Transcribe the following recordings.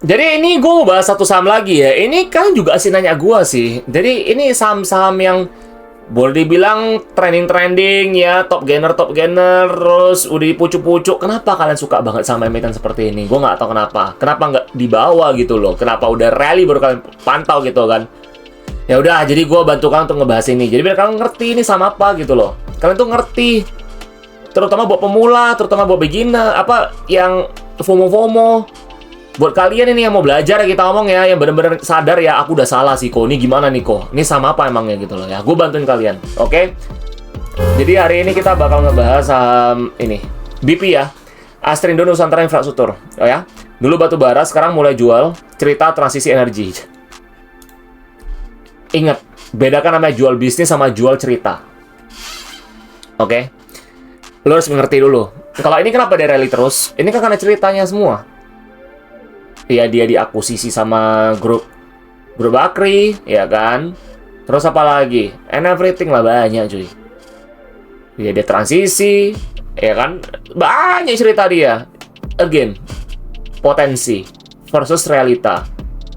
Jadi ini gue mau bahas satu saham lagi ya. Ini kan juga sih nanya gue sih. Jadi ini saham-saham yang boleh dibilang trending-trending ya, top gainer, terus udah dipucuk-pucuk. Kenapa kalian suka banget sama emiten seperti ini? Gue nggak tahu kenapa. Kenapa nggak dibawa gitu loh? Kenapa udah rally baru kalian pantau gitu kan? Ya udah, jadi gue bantu kalian untuk ngebahas ini. Jadi biar kalian ngerti ini sama apa gitu loh. Kalian tuh ngerti, terutama buat pemula, terutama buat beginner, apa yang FOMO-FOMO. Buat kalian ini yang mau belajar ya, kita ngomong ya, yang bener-bener sadar ya, aku udah salah sih kok, ini gimana nih kok, ini sama apa emangnya gitu loh ya, gue bantuin kalian, oke? Jadi hari ini kita bakal ngebahas saham ini, BP ya, Astrindo Nusantara Infrastruktur, oh ya. Dulu batu bara, sekarang mulai jual, cerita transisi energi. Ingat, bedakan namanya jual bisnis sama jual cerita, oke? Lo harus mengerti dulu, kalau ini kenapa dia rally terus, ini kan karena ceritanya semua. Ya dia diakuisisi sama grup Bakri, ya kan? Terus apa lagi? And everything lah, banyak cuy. Ya dia transisi, ya kan? Banyak cerita dia. Again, potensi versus realita.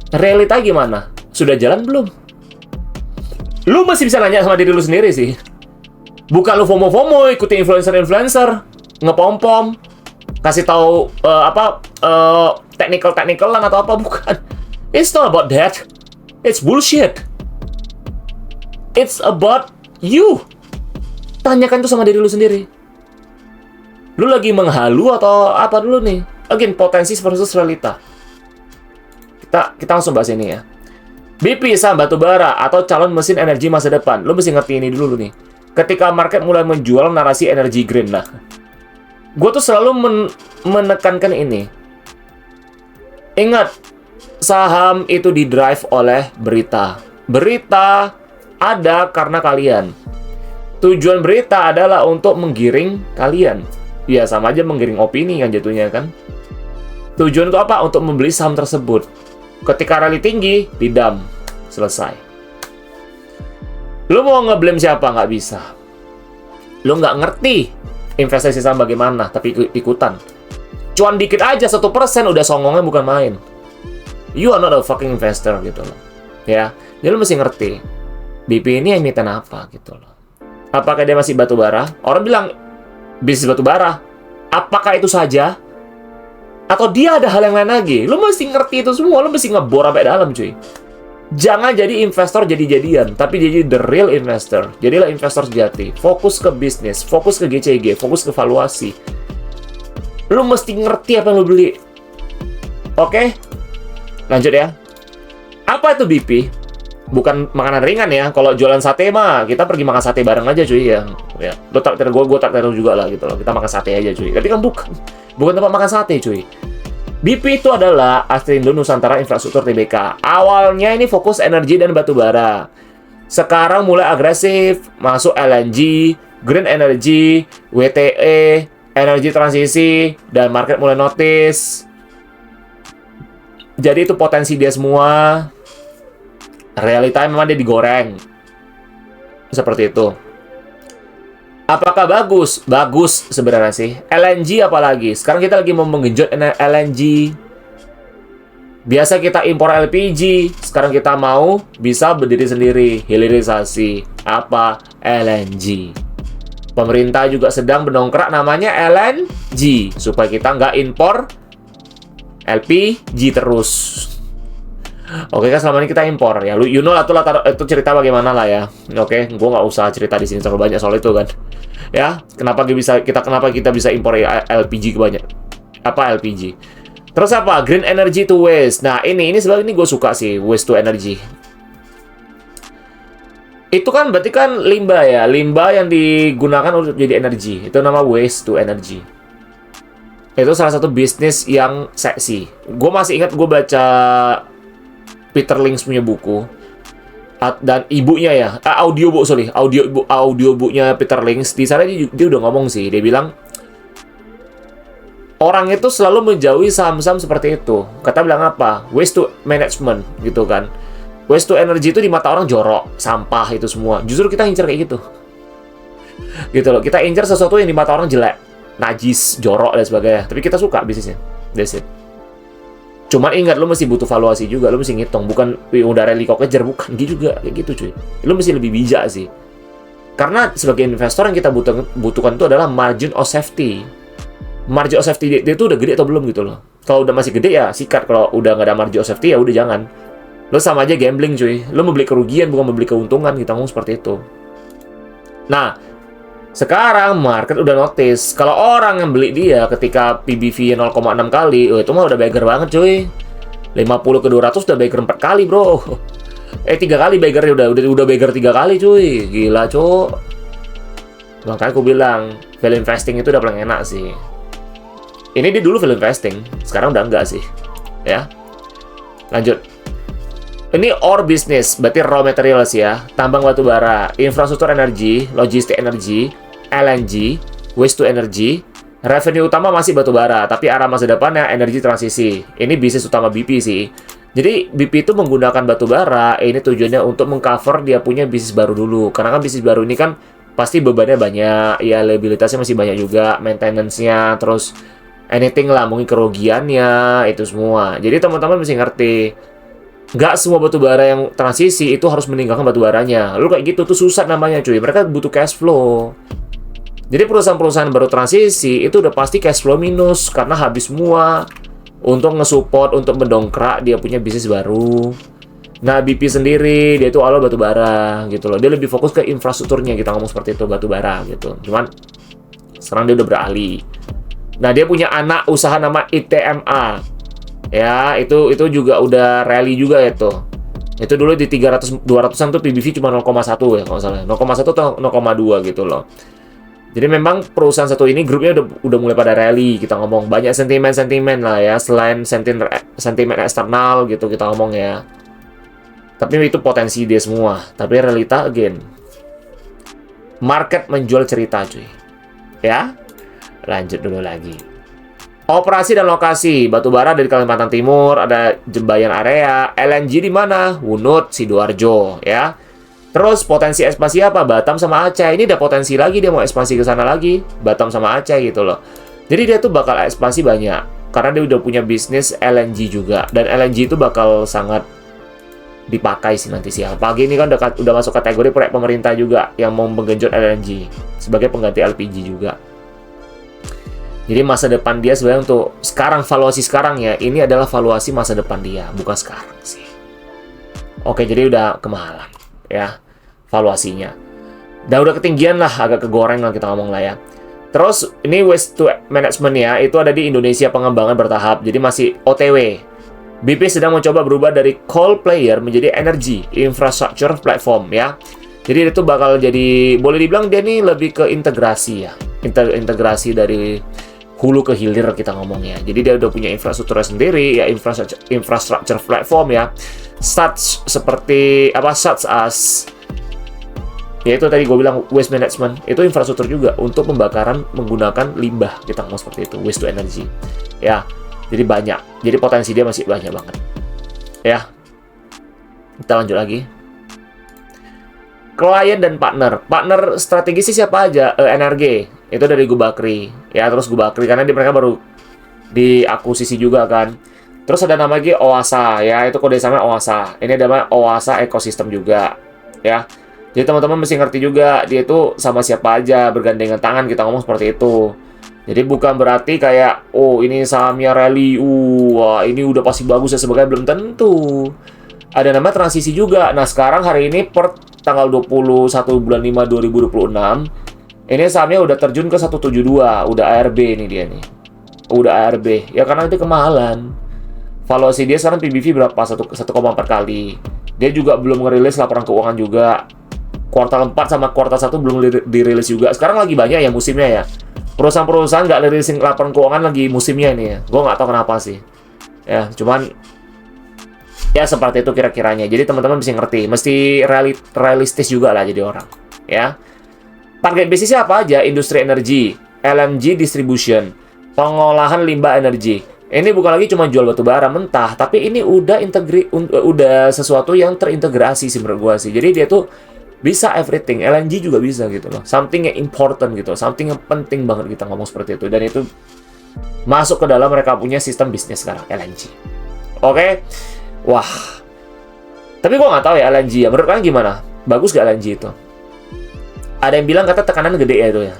Realita gimana? Sudah jalan belum? Lu masih bisa nanya sama diri lu sendiri sih. Bukan lu FOMO-FOMO ikutin influencer-influencer, ngepom-pom, kasih tahu technical-technicalan atau apa, bukan. It's not about that. It's bullshit. It's about you. Tanyakan itu sama diri lu sendiri. Lu lagi menghalu atau apa dulu nih? Again, potensi versus realita. Kita langsung bahas ini ya. BP, saham batubara atau calon mesin energi masa depan. Lu mesti ngerti ini dulu nih. Ketika market mulai menjual narasi energi green, nah, gue tuh selalu menekankan ini. Ingat, saham itu didrive oleh berita. Berita ada karena kalian. Tujuan berita adalah untuk menggiring kalian. Ya, sama aja menggiring opini kan jatuhnya kan. Tujuan itu apa? Untuk membeli saham tersebut. Ketika rally tinggi, didam. Selesai. Lu mau nge-blame siapa? Nggak bisa. Lu nggak ngerti investasi saham bagaimana, tapi ikutan. Cuan dikit aja, 1% udah songongnya bukan main. You are not a fucking investor gitu loh. Ya, jadi lu mesti ngerti BP ini emiten apa gitu loh. Apakah dia masih batu bara? Orang bilang bisnis batu bara. Apakah itu saja? Atau dia ada hal yang lain lagi? Lu mesti ngerti itu semua, lu mesti ngebor sampai dalam cuy. Jangan jadi investor jadi-jadian, tapi jadi the real investor. Jadilah investor sejati. Fokus ke bisnis, fokus ke GCG, fokus ke valuasi. Lu mesti ngerti apa yang lu beli. Oke? Lanjut ya. Apa itu BP? Bukan makanan ringan ya. Kalau jualan sate mah, kita pergi makan sate bareng aja cuy ya. Ya, lu traktir gue traktir juga lah gitu loh. Kita makan sate aja cuy. Tapi kan bukan tempat makan sate cuy. BP itu adalah Astrindo Nusantara Infrastruktur Tbk. Awalnya ini fokus energi dan batu bara. Sekarang mulai agresif, masuk LNG, green energy, WTE, energi transisi, dan market mulai notice. Jadi itu potensi dia semua. Realitanya memang dia digoreng. Seperti itu. Apakah bagus? Bagus sebenarnya sih. LNG apalagi? Sekarang kita lagi mau menggenjot LNG. Biasa kita impor LPG. Sekarang kita mau bisa berdiri sendiri. Hilirisasi. Apa? LNG. Pemerintah juga sedang mendongkrak namanya LNG. Supaya kita nggak impor LPG terus. Oke kan selama ini kita impor ya. You know lah itu cerita bagaimana lah ya. Oke, gue nggak usah cerita di sini terlalu banyak soal itu kan. Ya, kenapa kita bisa impor LPG banyak? Apa LPG? Terus apa? Green energy to waste. Nah, ini sebenarnya gue suka sih waste to energy. Itu kan berarti kan limbah ya, limbah yang digunakan untuk jadi energi. Itu nama waste to energy. Itu salah satu bisnis yang seksi. Gue masih ingat gue baca Peter Lynch punya buku dan ibunya ya, audiobooknya Peter Lynch. Di sana dia udah ngomong sih, dia bilang orang itu selalu menjauhi saham-saham seperti itu. Kata bilang apa? Waste to management gitu kan. Waste to energy itu di mata orang jorok, sampah itu semua. Justru kita incer kayak gitu. Gitu loh, kita incer sesuatu yang di mata orang jelek, najis, jorok dan sebagainya. Tapi kita suka bisnisnya. That's it. Cuman ingat, lu mesti butuh valuasi juga, lu mesti ngitung, bukan udah rally kok kejar, bukan gitu juga, kayak gitu cuy. Lu mesti lebih bijak sih. Karena sebagai investor yang kita butuhkan itu adalah margin of safety. Margin of safety dia itu udah gede atau belum gitu loh. Kalau udah masih gede ya sikat, kalau udah nggak ada margin of safety ya udah jangan. Lo sama aja gambling cuy. Lo membeli kerugian bukan membeli keuntungan, kita ngomong seperti itu. Nah, sekarang market udah notice kalau orang yang beli dia ketika PBV 0,6 kali, itu mah udah beggar banget cuy. 50 ke 200 udah beggar 4 kali, bro. 3 kali beggarnya udah beggar 3 kali cuy. Gila, cuy. Makanya aku bilang, value investing itu udah paling enak sih. Ini dia dulu value investing, sekarang udah enggak sih. Ya. Lanjut. Ini ore business, berarti raw materials ya. Tambang batu bara, infrastruktur energi, logistik energi, LNG, waste to energy. Revenue utama masih batu bara, tapi arah masa depannya energi transisi. Ini bisnis utama BP sih. Jadi BP itu menggunakan batu bara, ini tujuannya untuk mengcover dia punya bisnis baru dulu. Karena kan bisnis baru ini kan pasti bebannya banyak, ya liabilitasnya masih banyak juga, maintenance-nya, terus anything lah, mungkin kerugiannya, itu semua. Jadi teman-teman mesti ngerti, nggak semua batu bara yang transisi itu harus meninggalkan batu baranya. Lalu kayak gitu tuh susah namanya cuy, mereka butuh cash flow. Jadi perusahaan-perusahaan baru transisi itu udah pasti cash flow minus karena habis semua untuk nge-support, untuk mendongkrak dia punya bisnis baru. Nah, BP sendiri dia itu awal batu bara gitu loh. Dia lebih fokus ke infrastrukturnya, kita ngomong seperti itu, batu bara gitu. Cuman sekarang dia udah beralih. Nah, dia punya anak usaha nama ITMA. Ya, itu juga udah rally juga itu. Itu dulu di 200-an tuh PBV cuma 0,1 ya kalau salah. 0,1 atau 0,2 gitu loh. Jadi memang perusahaan satu ini grupnya udah mulai pada rally, kita ngomong banyak sentimen lah ya, selain sentimen eksternal gitu kita ngomong ya. Tapi itu potensi dia semua. Tapi realita again, market menjual cerita cuy. Ya, lanjut dulu lagi. Operasi dan lokasi batubara dari Kalimantan Timur, ada Jembayan area, LNG di mana? Wunut, Sidoarjo ya. Terus potensi ekspansi apa? Batam sama Aceh. Ini ada potensi lagi, dia mau ekspansi ke sana lagi. Batam sama Aceh gitu loh. Jadi dia tuh bakal ekspansi banyak. Karena dia udah punya bisnis LNG juga. Dan LNG itu bakal sangat dipakai sih nanti sih. Pagi ini kan udah masuk kategori proyek pemerintah juga yang mau menggenjot LNG. Sebagai pengganti LPG juga. Jadi masa depan dia sebenarnya untuk sekarang, valuasi sekarang ya. Ini adalah valuasi masa depan dia. Bukan sekarang sih. Oke, jadi udah kemahalan ya valuasinya. Udah ketinggian lah, agak kegoreng lah kita ngomong lah ya. Terus ini waste to management ya, itu ada di Indonesia pengembangan bertahap, jadi masih OTW. BP sedang mencoba berubah dari coal player menjadi energy infrastructure platform ya. Jadi itu bakal jadi, boleh dibilang dia ini lebih ke integrasi ya, integrasi dari hulu ke hilir kita ngomongnya. Jadi dia udah punya infrastrukturnya sendiri ya, infrastructure platform ya. Such as ya itu tadi gue bilang waste management, itu infrastruktur juga untuk pembakaran menggunakan limbah, kita ngomong seperti itu, waste to energy ya. Jadi banyak, jadi potensi dia masih banyak banget ya. Kita lanjut lagi. Klien dan partner strategisnya siapa aja? NRG itu dari Gubakri ya. Terus Gubakri karena mereka baru diakuisisi juga kan. Terus ada nama lagi Oasa ya, itu kode sama Oasa. Ini ada nama Oasa Ekosistem juga ya. Jadi teman-teman mesti ngerti juga dia itu sama siapa aja, bergandengan tangan, kita ngomong seperti itu. Jadi bukan berarti kayak oh ini sahamnya rally, wah ini udah pasti bagus dan sebagainya, belum tentu. Ada nama transisi juga. Nah, sekarang hari ini per tanggal 21 bulan 5 2026, ini sahamnya udah terjun ke 172, udah ARB ini dia nih. Udah ARB. Ya karena itu kemahalan. Valuasi dia sekarang PBV berapa? 1,4 kali. Dia juga belum ngerilis laporan keuangan juga. Kuartal 4 sama kuartal 1 belum dirilis juga. Sekarang lagi banyak ya musimnya ya. Perusahaan-perusahaan nggak rilisin laporan keuangan lagi musimnya ini ya. Gue nggak tahu kenapa sih. Ya, cuman ya seperti itu kira-kiranya. Jadi teman-teman mesti ngerti. Mesti realistis juga lah jadi orang. Ya. Target bisnisnya apa aja? Industri energi, LNG distribution, pengolahan limbah energi. Ini bukan lagi cuma jual batu bara mentah, tapi ini udah sesuatu yang terintegrasi sih menurut gua sih. Jadi dia tuh bisa everything, LNG juga bisa gitu loh. Something yang important gitu, something yang penting banget kita ngomong seperti itu. Dan itu masuk ke dalam mereka punya sistem bisnis sekarang, LNG. Oke. Wah. Tapi gue nggak tahu ya LNG ya. Menurut kalian gimana? Bagus gak LNG itu? Ada yang bilang kata tekanan gede ya itu ya.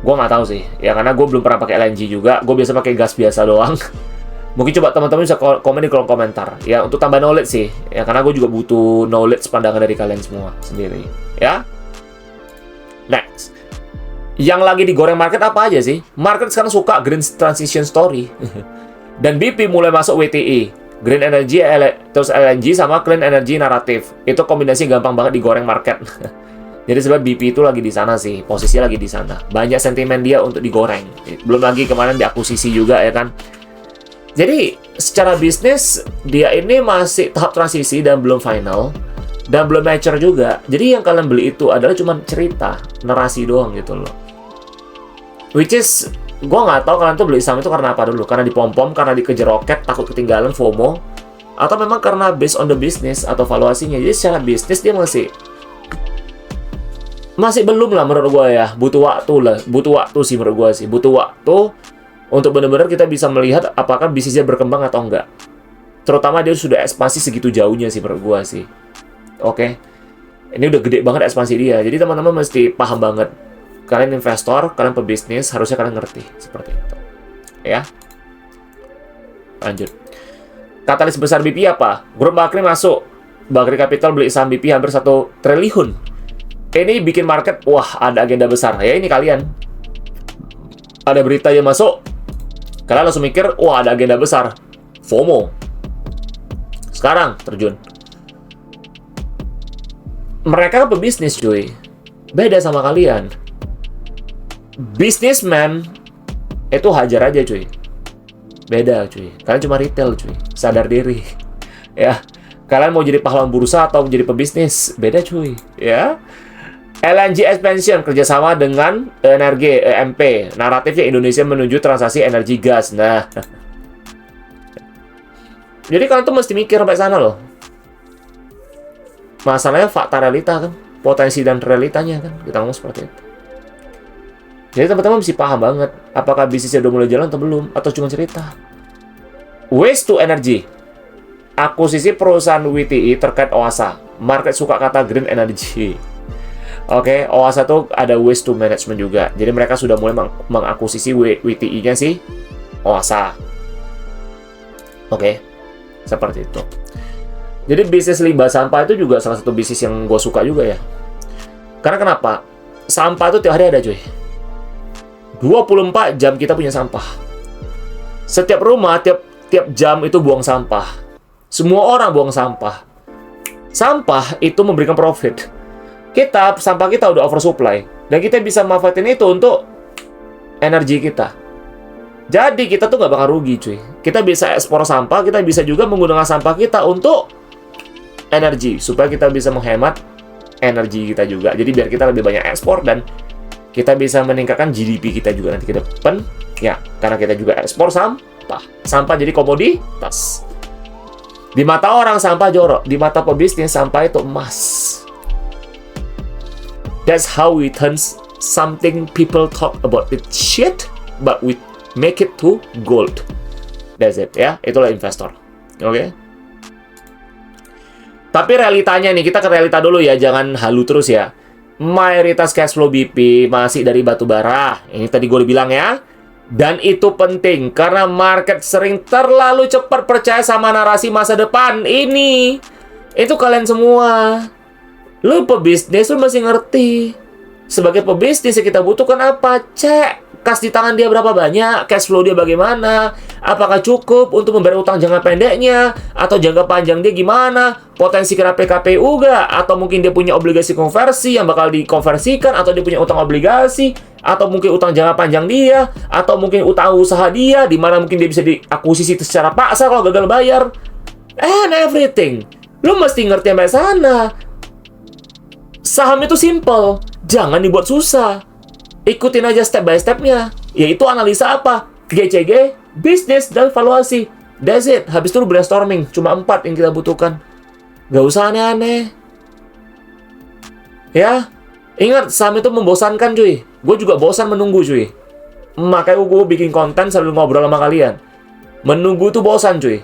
Gue nggak tahu sih. Ya karena gue belum pernah pakai LNG juga. Gue biasa pakai gas biasa doang. Mungkin coba teman-teman bisa komen di kolom komentar. Ya untuk tambah knowledge sih. Ya karena gue juga butuh knowledge pandangan dari kalian semua sendiri. Ya. Next. Yang lagi digoreng market apa aja sih? Market sekarang suka green transition story. Dan BP mulai masuk WTI. Green energy, terus LNG sama clean energy naratif. Itu kombinasi gampang banget digoreng market. Jadi sebab BP itu lagi di sana sih. Posisinya lagi di sana. Banyak sentimen dia untuk digoreng. Belum lagi kemarin diakuisisi juga ya kan. Jadi, secara bisnis, dia ini masih tahap transisi dan belum final, dan belum mature juga. Jadi, yang kalian beli itu adalah cuma cerita, narasi doang gitu loh. Which is, gue nggak tahu kalian tuh beli saham itu karena apa dulu. Karena dipom-pom, karena dikejar roket, takut ketinggalan, FOMO, atau memang karena based on the business atau valuasinya. Jadi, secara bisnis dia masih belum lah menurut gue ya. Butuh waktu sih menurut gue sih. Butuh waktu untuk benar-benar kita bisa melihat apakah bisnisnya berkembang atau enggak. Terutama dia sudah ekspansi segitu jauhnya sih menurut gua sih. Oke. Ini udah gede banget ekspansi dia. Jadi teman-teman mesti paham banget. Kalian investor, kalian pebisnis, harusnya kalian ngerti seperti itu. Ya. Lanjut. Katalis besar BP apa? Grup Bakri masuk. Bakri Capital beli saham BP hampir 1 triliun. Ini bikin market, wah ada agenda besar. Ya ini kalian. Ada berita yang masuk. Kalian langsung mikir, wah ada agenda besar. FOMO. Sekarang terjun. Mereka pebisnis cuy. Beda sama kalian. Businessman itu hajar aja cuy. Beda cuy. Kalian cuma retail cuy. Sadar diri. Ya. Kalian mau jadi pahlawan bursa atau menjadi pebisnis? Beda cuy. Ya. LNG expansion kerjasama dengan energi EMP. Naratifnya Indonesia menuju transaksi energi gas. Nah, jadi kalian tuh mesti mikir sampai sana loh. Masalahnya fakta realita kan, potensi dan realitanya kan, kita ngomong seperti itu. Jadi teman-teman mesti paham banget, apakah bisnisnya udah mulai jalan atau belum, atau cuma cerita. Waste to energy. Akuisisi perusahaan WTI terkait OASA. Market suka kata green energy. Oke, OASA tuh ada waste to management juga. Jadi mereka sudah mulai mengakuisisi WTI-nya sih OASA. Oke, seperti itu. Jadi bisnis limbah sampah itu juga salah satu bisnis yang gue suka juga ya. Karena kenapa? Sampah itu tiap hari ada cuy. 24 jam kita punya sampah. Setiap rumah, tiap jam itu buang sampah. Semua orang buang sampah. Sampah itu memberikan profit. Sampah kita udah oversupply. Dan kita bisa manfaatin itu untuk energi kita. Jadi kita tuh nggak bakal rugi cuy. Kita bisa ekspor sampah, kita bisa juga menggunakan sampah kita untuk energi. Supaya kita bisa menghemat energi kita juga. Jadi biar kita lebih banyak ekspor dan kita bisa meningkatkan GDP kita juga nanti ke depan. Ya, karena kita juga ekspor sampah. Sampah jadi komoditas. Di mata orang sampah jorok, di mata pebisnis sampah itu emas. That's how we turn something people talk about it shit, but we make it to gold. That's it ya, itulah investor. Oke. Tapi realitanya nih, kita ke realita dulu ya, jangan halu terus ya. Mayoritas cash flow BP masih dari batu bara. Ini tadi gue bilang ya. Dan itu penting karena market sering terlalu cepat percaya sama narasi masa depan ini. Itu kalian semua. Lu pebisnis, lu masih ngerti. Sebagai pebisnis yang kita butuhkan apa? Cek kas di tangan dia berapa banyak, cash flow dia bagaimana, apakah cukup untuk membayar utang jangka pendeknya, atau jangka panjang dia gimana, potensi kena PKPU gak, atau mungkin dia punya obligasi konversi yang bakal dikonversikan, atau dia punya utang obligasi, atau mungkin utang jangka panjang dia, atau mungkin utang usaha dia, di mana mungkin dia bisa diakuisisi secara paksa kalau gagal bayar, and everything. Lu mesti ngerti sampai sana. Saham itu simple, jangan dibuat susah. Ikutin aja step by stepnya, yaitu analisa apa? GCG, bisnis, dan valuasi. That's it. Habis itu lu brainstorming. Cuma 4 yang kita butuhkan. Gak usah aneh-aneh. Ya, ingat saham itu membosankan cuy. Gue juga bosan menunggu cuy. Makanya gue bikin konten sambil ngobrol sama kalian. Menunggu tuh bosan cuy.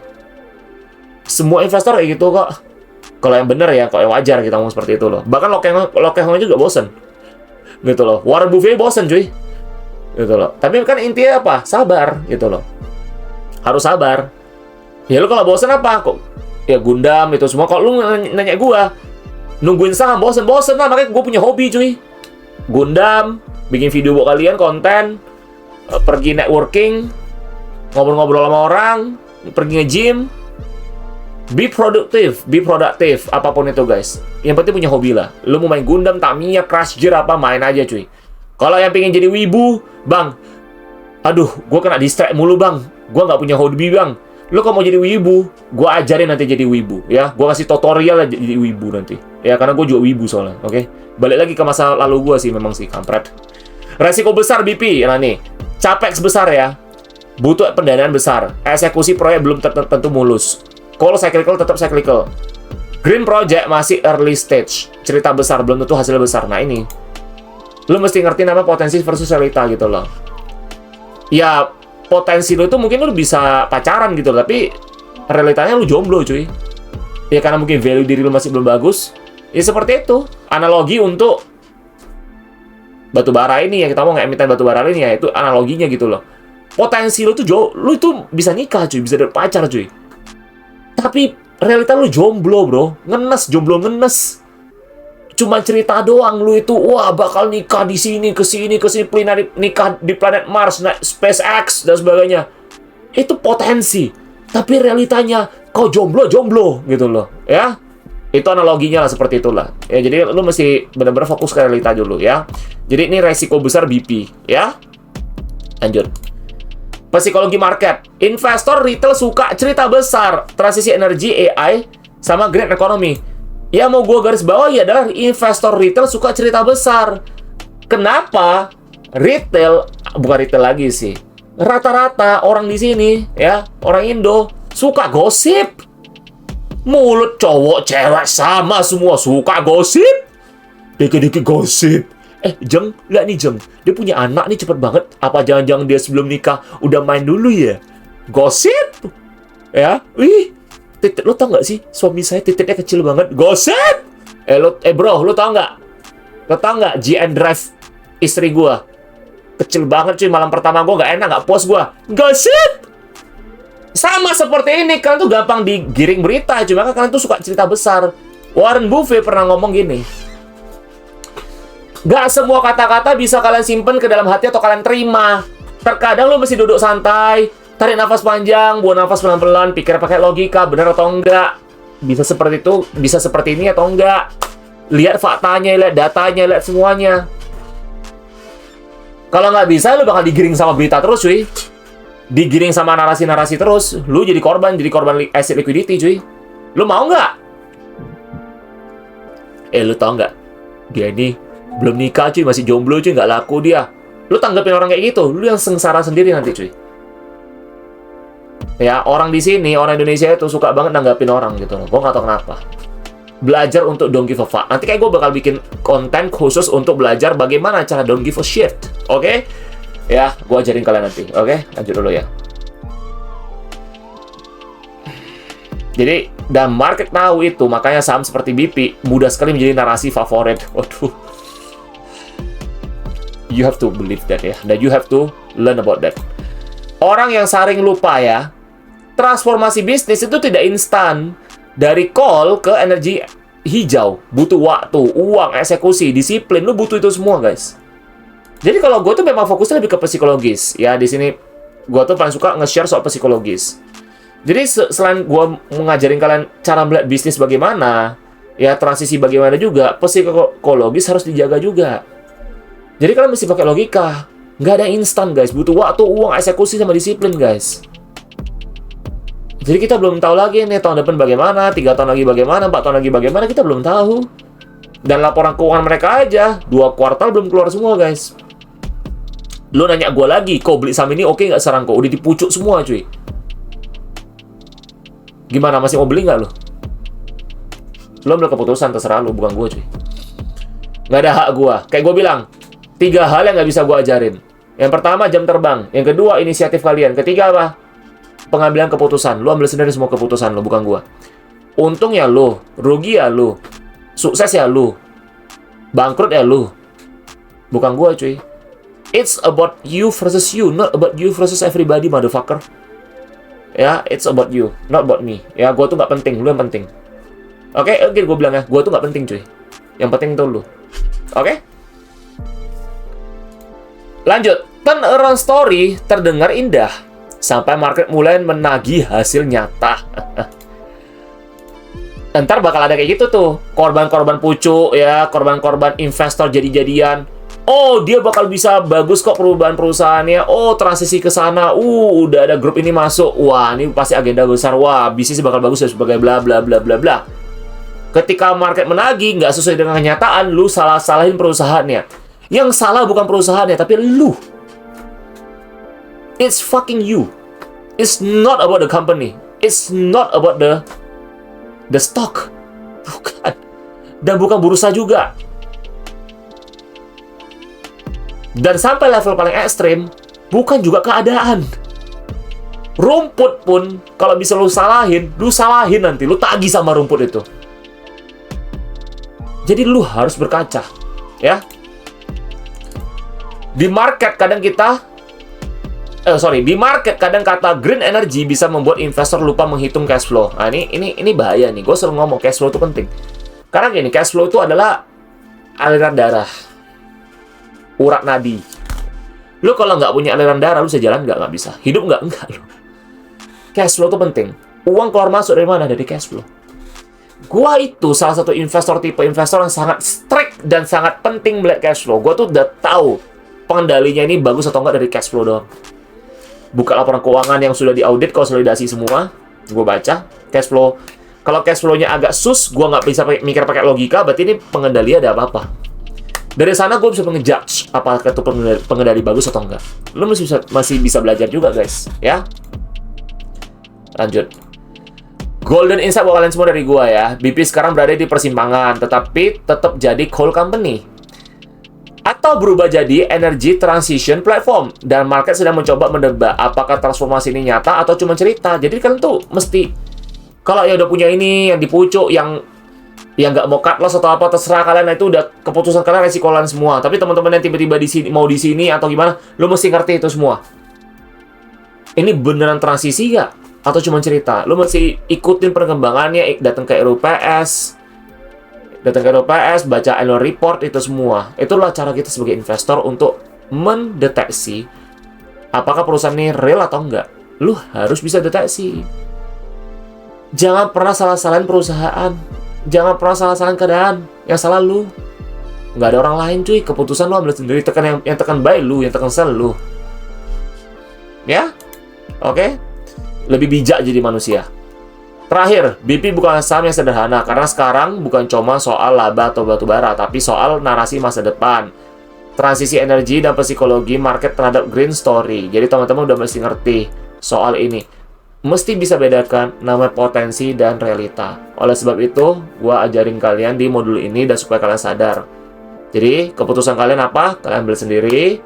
Semua investor kayak gitu kok. Kalau yang bener ya, kalau yang wajar kita ngomong seperti itu loh. Bahkan Locke Hong juga bosan. Gitu loh. Warren Buffett bosan cuy. Gitu loh. Tapi kan intinya apa? Sabar gitu loh. Harus sabar. Ya lu kalau bosan apa? Kok ya Gundam itu semua. Kalau lu nanya gua, nungguin saham bosan lah. Makanya gua punya hobi cuy. Gundam, bikin video buat kalian, konten, pergi networking, ngobrol-ngobrol sama orang, pergi nge-gym. Be productive, apapun itu guys. Yang penting punya hobi lah. Lu mau main Gundam, Tamiya, Crash Gear apa, main aja cuy. Kalau yang pengen jadi wibu, bang, aduh, gue kena distract mulu bang. Gue nggak punya hobi bang. Lu kalau mau jadi wibu, gue ajarin nanti jadi wibu ya. Gue kasih tutorial lah jadi wibu nanti. Ya karena gue juga wibu soalnya, oke? Balik lagi ke masa lalu gue sih, memang sih kampret. Resiko besar BP, nah nih, capex besar ya. Butuh pendanaan besar. Eksekusi proyek belum tentu mulus. Kalau cyclical tetap cyclical. Green project masih early stage. Cerita besar belum tentu hasil besar. Nah ini, lu mesti ngerti nama potensi versus realita gitu loh. Ya potensi lu itu mungkin lu bisa pacaran gitu, tapi realitanya lu jomblo cuy. Ya karena mungkin value diri lu masih belum bagus. Ya seperti itu. Analogi untuk batu bara ini ya, kita mau emiten batu bara ini ya, itu analoginya gitu loh. Potensi lu tuh lu itu bisa nikah cuy, bisa dapet pacar cuy. Tapi realita lu jomblo bro, jomblo ngenes. Cuma cerita doang lu itu, wah bakal nikah di sini, ke sini, nikah di planet Mars, SpaceX dan sebagainya. Itu potensi. Tapi realitanya kau jomblo gitu loh, ya. Itu analoginya lah seperti itulah. Ya jadi lu mesti benar-benar fokus ke realita dulu ya. Jadi ini resiko besar BP, ya. Lanjut. Psikologi market. Investor retail suka cerita besar, transisi energi, AI, sama green economy. Ya mau gue garis bawahi adalah investor retail suka cerita besar. Kenapa? Retail, bukan retail lagi sih. Rata-rata orang di sini, ya, orang Indo, suka gosip. Mulut cowok, cewek sama semua suka gosip. Dikit-dikit gosip. Jeng, lihat nih Jeng, dia punya anak nih cepet banget. Apa jangan-jangan dia sebelum nikah udah main dulu ya? Gosip, ya? Wih, titik lo tau nggak sih? Suami saya titiknya kecil banget. Gosip. Bro, lo tau nggak? Lo tau nggak? GN Drive istri gua kecil banget cuy. Malam pertama gua nggak enak, nggak puas gua. Gosip. Sama seperti ini, kalian tuh gampang digiring berita. Cuma kalian tuh suka cerita besar. Warren Buffett pernah ngomong gini. Gak semua kata-kata bisa kalian simpen ke dalam hati atau kalian terima. Terkadang lo mesti duduk santai, tarik nafas panjang, buang nafas pelan-pelan, pikir pakai logika, benar atau enggak. Bisa seperti itu, bisa seperti ini atau enggak. Lihat faktanya, lihat datanya, lihat semuanya. Kalau nggak bisa, lo bakal digiring sama berita terus, cuy. Digiring sama narasi-narasi terus. Lo jadi korban asset liquidity, cuy. Lo mau nggak? Lo tau nggak? Dia ini belum nikah cuy, masih jomblo cuy, nggak laku dia. Lu tanggepin orang kayak gitu, lu yang sengsara sendiri nanti cuy. Ya, orang di sini, orang Indonesia itu suka banget nanggapin orang gitu loh. Gue nggak tahu kenapa. Belajar untuk don't give a fuck. Nanti kayak gue bakal bikin konten khusus untuk belajar bagaimana cara don't give a shit. Oke? Ya, gue ajarin kalian nanti. Oke? Lanjut dulu ya. Jadi, dan market tahu itu, makanya saham seperti BP mudah sekali menjadi narasi favorit. Waduh. You have to believe that ya. Dan you have to learn about that. Orang yang sering lupa ya, transformasi bisnis itu tidak instan. Dari call ke energi hijau. Butuh waktu, uang, eksekusi, disiplin. Lu butuh itu semua guys. Jadi kalau gue tuh memang fokusnya lebih ke psikologis. Ya di sini gue tuh paling suka nge-share soal psikologis. Jadi selain gue mengajarin kalian cara melihat bisnis bagaimana, ya transisi bagaimana juga, psikologis harus dijaga juga. Jadi kalian mesti pakai logika. Nggak ada instan, guys. Butuh waktu, uang, eksekusi, sama disiplin, guys. Jadi kita belum tahu lagi nih tahun depan bagaimana, 3 tahun lagi bagaimana, 4 tahun lagi bagaimana, kita belum tahu. Dan laporan keuangan mereka aja, 2 kuartal belum keluar semua, guys. Lo nanya gue lagi, kau beli saham ini oke nggak sekarang kau? Udah dipucuk semua, cuy. Gimana, masih mau beli nggak lo? Lo ambil keputusan, terserah lo, bukan gue, cuy. Nggak ada hak gue. Kayak gue bilang, 3 hal yang nggak bisa gue ajarin. Yang pertama, jam terbang. Yang kedua, inisiatif kalian. Ketiga apa? pengambilan keputusan. Lu ambil sendiri semua keputusan lu, bukan gua. Untung ya lu, rugi ya lu, sukses ya lu, bangkrut ya lu. Bukan gua, cuy. It's about you versus you, not about you versus everybody, motherfucker. Ya, it's about you, not about me. Ya, gua tuh nggak penting, lu yang penting. Oke, gue bilang ya, gua tuh nggak penting, cuy. Yang penting tuh lu. Oke? Lanjut, turnaround story terdengar indah sampai market mulai menagih hasil nyata. Ntar bakal ada kayak gitu tuh, korban-korban pucuk ya, korban-korban investor jadi-jadian. Oh, dia bakal bisa bagus kok perubahan perusahaannya. Oh, transisi ke sana. Udah ada grup ini masuk. Wah, ini pasti agenda besar. Wah, bisnis bakal bagus ya sebagai bla bla bla bla bla. Ketika market menagih nggak sesuai dengan kenyataan, lu salah-salahin perusahaannya. Yang salah bukan perusahaannya, tapi lu. It's fucking you. It's not about the company. It's not about the stock. Bukan. Dan bukan bursa juga. Dan sampai level paling ekstrim, bukan juga keadaan. Rumput pun, kalau bisa lu salahin nanti. Lu tagih sama rumput itu. Jadi lu harus berkaca, ya. Di market kadang kata green energy bisa membuat investor lupa menghitung cash flow. Nah, ini bahaya nih. Gue selalu ngomong cash flow itu penting. Karena gini, cash flow itu adalah aliran darah, urat nadi. Lu kalau nggak punya aliran darah, lu bisa jalan nggak bisa. Hidup nggak lu. Cash flow itu penting. Uang keluar masuk dari mana? Dari cash flow. Gua itu salah satu tipe investor yang sangat strict dan sangat penting melihat cash flow. Gua tuh udah tahu pengendalinya ini bagus atau enggak dari cash flow doang. Buka laporan keuangan yang sudah diaudit, konsolidasi semua, gua baca cash flow. Kalau cash flow-nya agak gua nggak bisa mikir pakai logika, berarti ini pengendali ada apa-apa. Dari sana gua bisa ngejudge apakah itu pengendali bagus atau enggak. Lu masih bisa belajar juga, guys, ya. Lanjut. Golden insight buat kalian semua dari gua ya. BP sekarang berada di persimpangan, tetapi tetap jadi coal company. Atau berubah jadi energy transition platform. Dan market sedang mencoba menebak apakah transformasi ini nyata atau cuma cerita. Jadi kan tuh mesti, kalau ya udah punya ini, yang dipucuk, yang nggak mau cut loss atau apa, terserah kalian. Nah, itu udah keputusan kalian, resiko kalian semua. Tapi teman-teman yang tiba-tiba di sini, mau di sini atau gimana, lu mesti ngerti itu semua. Ini beneran transisi nggak? Atau cuma cerita? Lu mesti ikutin perkembangannya, datang ke RUPS, baca annual report, itu semua. Itulah cara kita sebagai investor untuk mendeteksi apakah perusahaan ini real atau enggak. Lu harus bisa deteksi. Jangan pernah salah-salahin perusahaan. Jangan pernah salah-salahin keadaan. Yang salah lu. Nggak ada orang lain, cuy. Keputusan lu ambil sendiri. Yang tekan buy lu, yang tekan sell lu. Ya? Oke? Lebih bijak jadi manusia. Terakhir, BP bukan saham yang sederhana, karena sekarang bukan cuma soal laba atau batu bara, tapi soal narasi masa depan, transisi energi dan psikologi market terhadap green story. Jadi teman-teman udah mesti ngerti soal ini. Mesti bisa bedakan nama potensi dan realita. Oleh sebab itu, gua ajarin kalian di modul ini dan supaya kalian sadar. Jadi, keputusan kalian apa? Kalian ambil sendiri.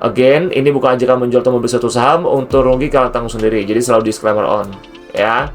Again, ini bukan ajakan menjual atau membeli suatu saham. Untuk rugi kalian tanggung sendiri. Jadi selalu disclaimer on, ya.